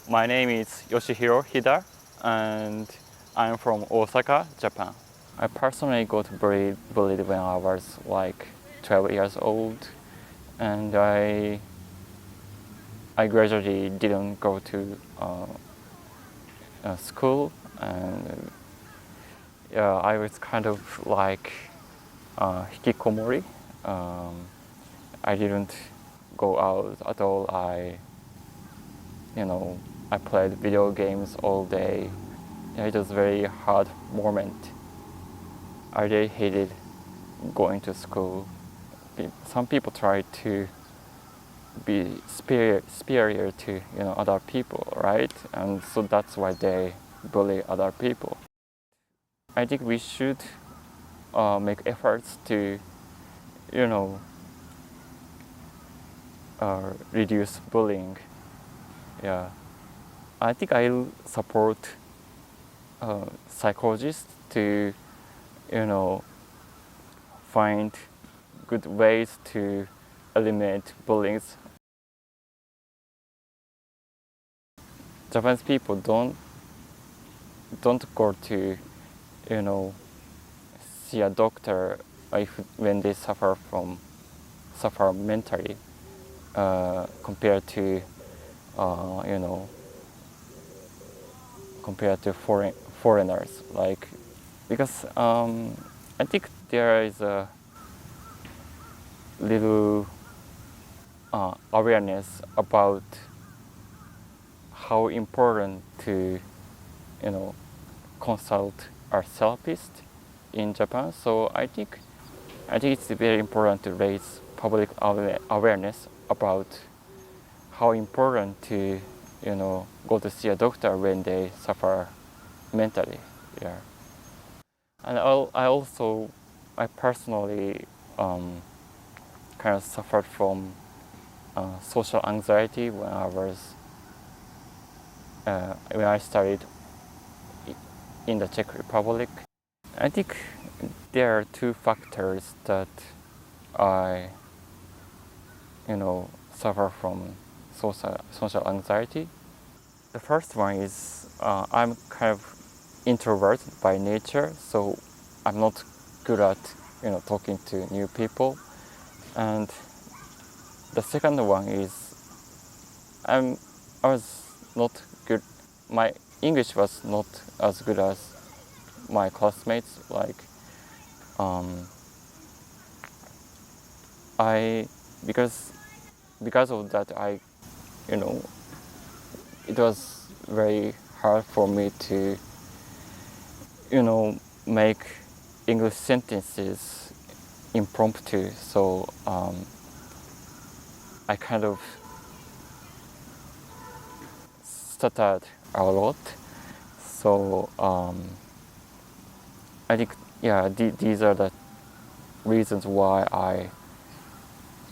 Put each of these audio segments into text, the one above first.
My name is Yoshihiro Hida, and I'm from Osaka, Japan. I personally got bullied when I was like 12 years old, and I gradually didn't go to school, and yeah, I was kind of like hikikomori. I didn't go out at all. I played video games all day. It was a very hard moment. I really hated going to school. Some people try to be superior to other people, right? And so that's why they bully other people. I think we should make efforts to reduce bullying. Yeah, I think I'll support psychologists to find good ways to eliminate bullying. Japanese people don't go to see a doctor when they suffer mentally compared to foreigners, like, because I think there is a little awareness about how important to consult our therapist in Japan. So I think it's very important to raise public awareness about how important to go to see a doctor when they suffer mentally. Yeah, and I personally kind of suffered from social anxiety when I studied in the Czech Republic. I think there are two factors that I suffer from social anxiety. The first one is I'm kind of introvert by nature, so I'm not good at talking to new people. And the second one is I was not good. My English was not as good as my classmates. Like I because of that it was very hard for me to make English sentences impromptu. So I kind of stuttered a lot. So I think these are the reasons why I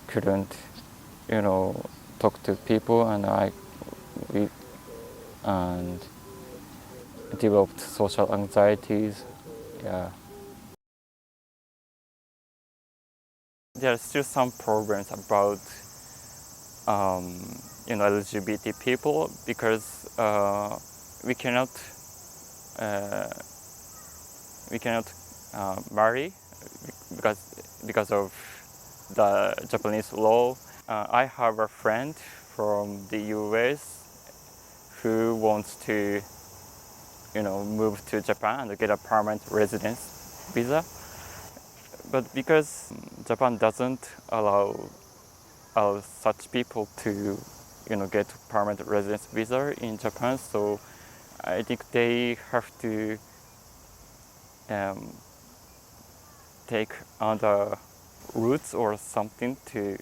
couldn't talk to people, and developed social anxieties. Yeah. There are still some programs about LGBT people, because we cannot marry because of the Japanese law. I have a friend from the US who wants to move to Japan and get a permanent residence visa, but because Japan doesn't allow such people to get permanent residence visa in Japan, so I think they have to take other routes or something to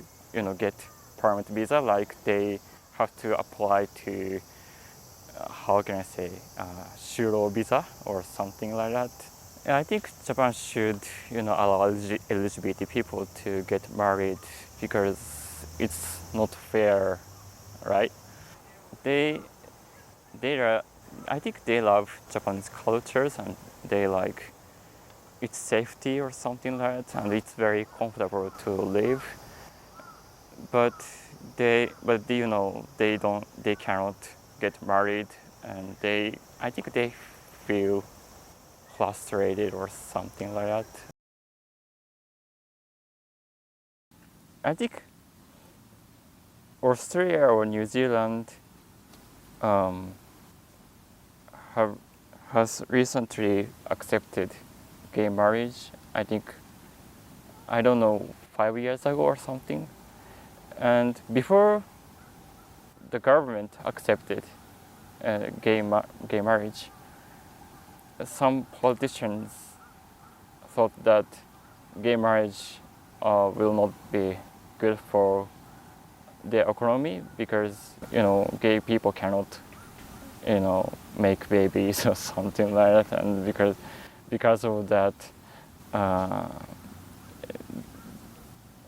get permanent visa. Like they have to apply to how can I say shuro visa or something like that. And I think Japan should allow LGBT people to get married, because it's not fair, right? I think they love Japanese cultures, and they like its safety or something like that, and it's very comfortable to live. But they cannot get married, and I think they feel frustrated or something like that. I think Australia or New Zealand um, have has recently accepted gay marriage. I think, I don't know, 5 years ago or something. And before the government accepted gay marriage, some politicians thought that gay marriage will not be good for the economy because gay people cannot make babies or something like that, and because of that uh,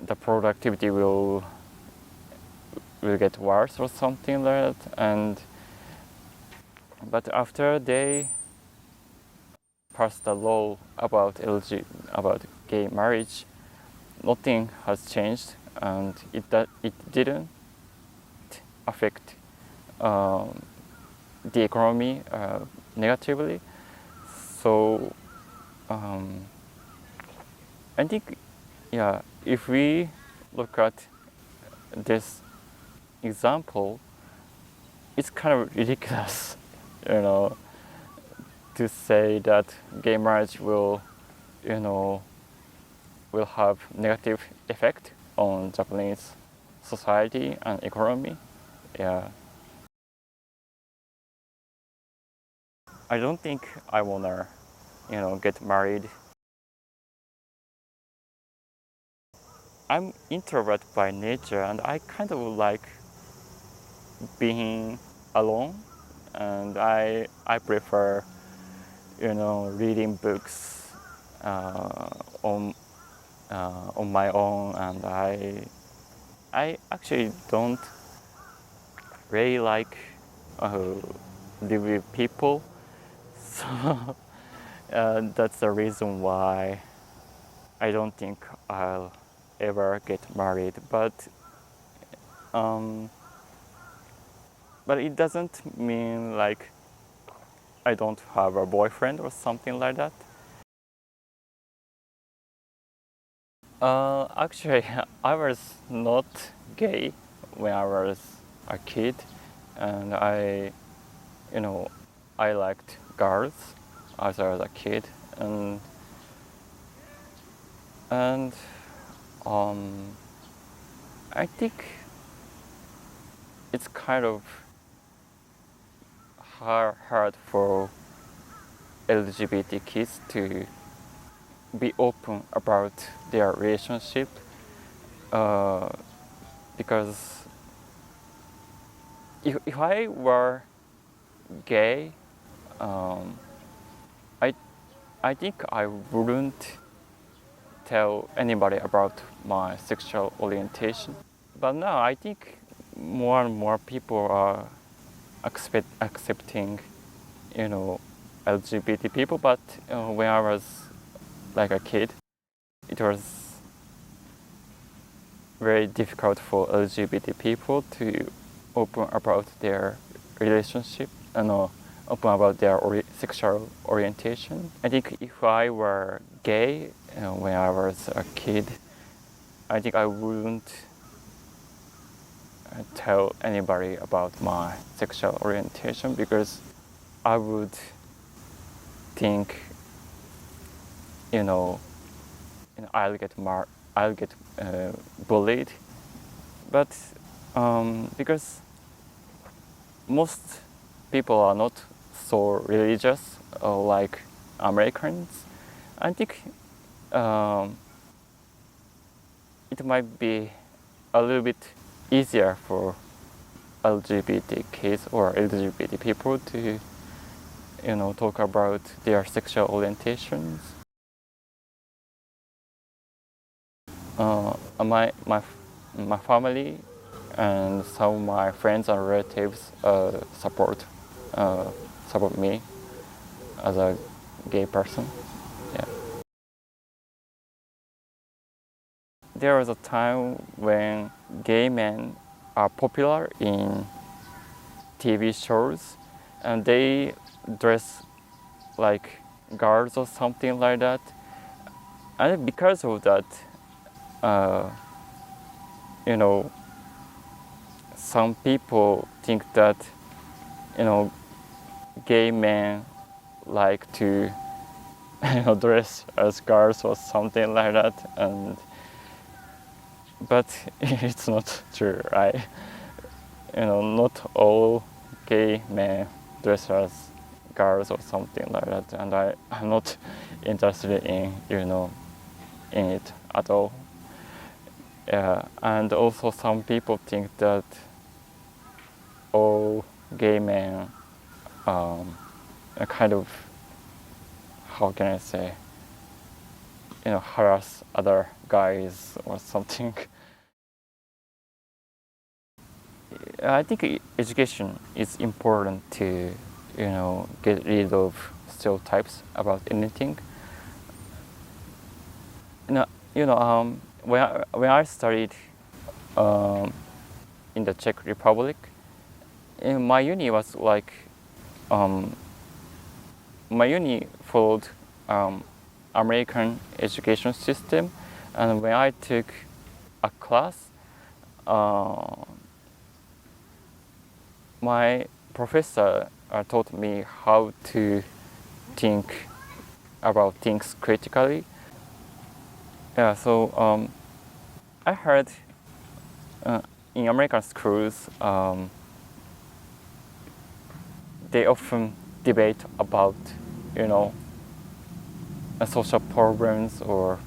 the productivity will get worse or something like that. And but after they passed the law about about gay marriage, nothing has changed, and it didn't affect the economy negatively. So I think, yeah, if we look at this example, it's kind of ridiculous, you know, to say that gay marriage will have negative effect on Japanese society and economy. Yeah. I don't think I wanna, get married. I'm introvert by nature, and I kind of like being alone, and I prefer, reading books on my own, and I actually don't really like live with people, so that's the reason why I don't think I'll ever get married. Um, but it doesn't mean like I don't have a boyfriend or something like that. Actually, I was not gay when I was a kid, and you know, I liked girls as I was a kid, and I think it's kind of hard for LGBT kids to be open about their relationship uh, because if I were gay, um, I I think I wouldn't tell anybody about my sexual orientation. But now I think more and more people are accepting, you know, LGBT people. But when I was like a kid, it was very difficult for LGBT people to open about their relationship and open about their sexual orientation. I think if I were gay when I was a kid, I think I wouldn't tell anybody about my sexual orientation because I would think, you know, I'll get bullied. But because most people are not so religious like Americans, I think it might be a little bit easier for LGBT kids or LGBT people to, talk about their sexual orientations. My family and some of my friends and relatives support me as a gay person. Yeah. There was a time when gay men are popular in TV shows, and they dress like girls or something like that. And because of that, you know, some people think that, you know, gay men like to dress as girls or something like that, but it's not true, right? Not all gay men dress as girls or something like that, and I'm not interested in in it at all. And also some people think that all gay men are kind of, how can I say, harass other guys or something. I think education is important to, get rid of stereotypes about anything. When I studied in the Czech Republic, my uni was like, my uni followed American education system, and when I took a class, my professor taught me how to think about things critically. Yeah, so I heard in American schools, they often debate about, social problems or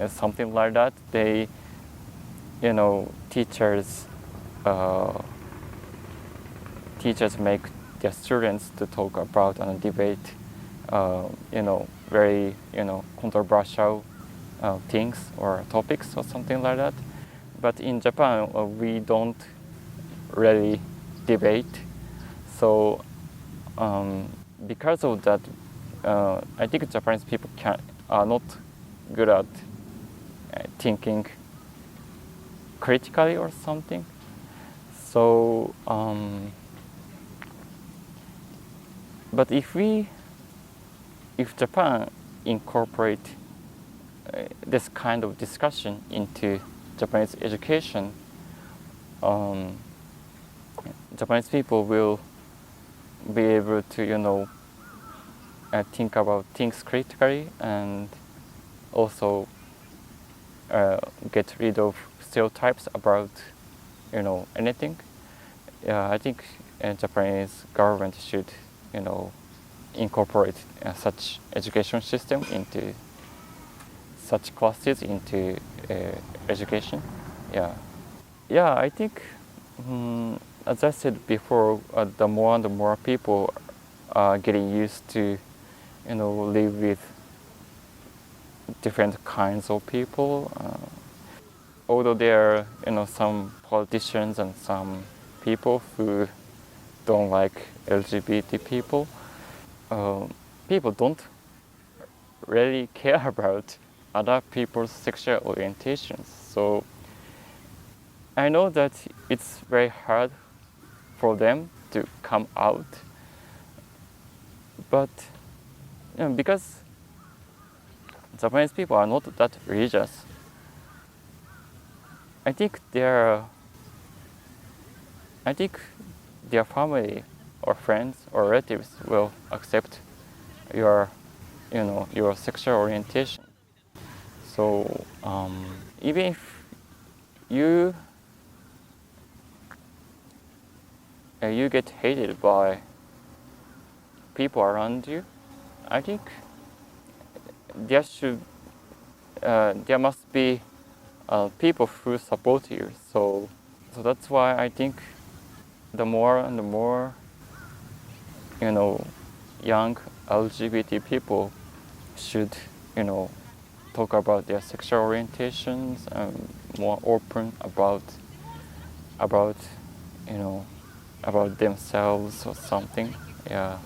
something like that. They, teachers make their students to talk about and debate, very, controversial things or topics or something like that. But in Japan, we don't really debate. So because of that, I think Japanese people are not good at thinking critically or something. So, but if Japan incorporate this kind of discussion into Japanese education, Japanese people will be able to, think about things critically and also get rid of stereotypes about, anything. I think Japanese government should, incorporate such education system into such classes into education. Yeah, I think, as I said before, the more and more people are getting used to, live with different kinds of people. Although there are, some politicians and some people who don't like LGBT people, people don't really care about other people's sexual orientations. So I know that it's very hard for them to come out, but because Japanese people are not that religious, I think their family or friends or relatives will accept your sexual orientation. So even if you get hated by people around you, I think there must be people who support you. So that's why I think the more and the more young LGBT people should talk about their sexual orientations and more open about about themselves or something. Yeah.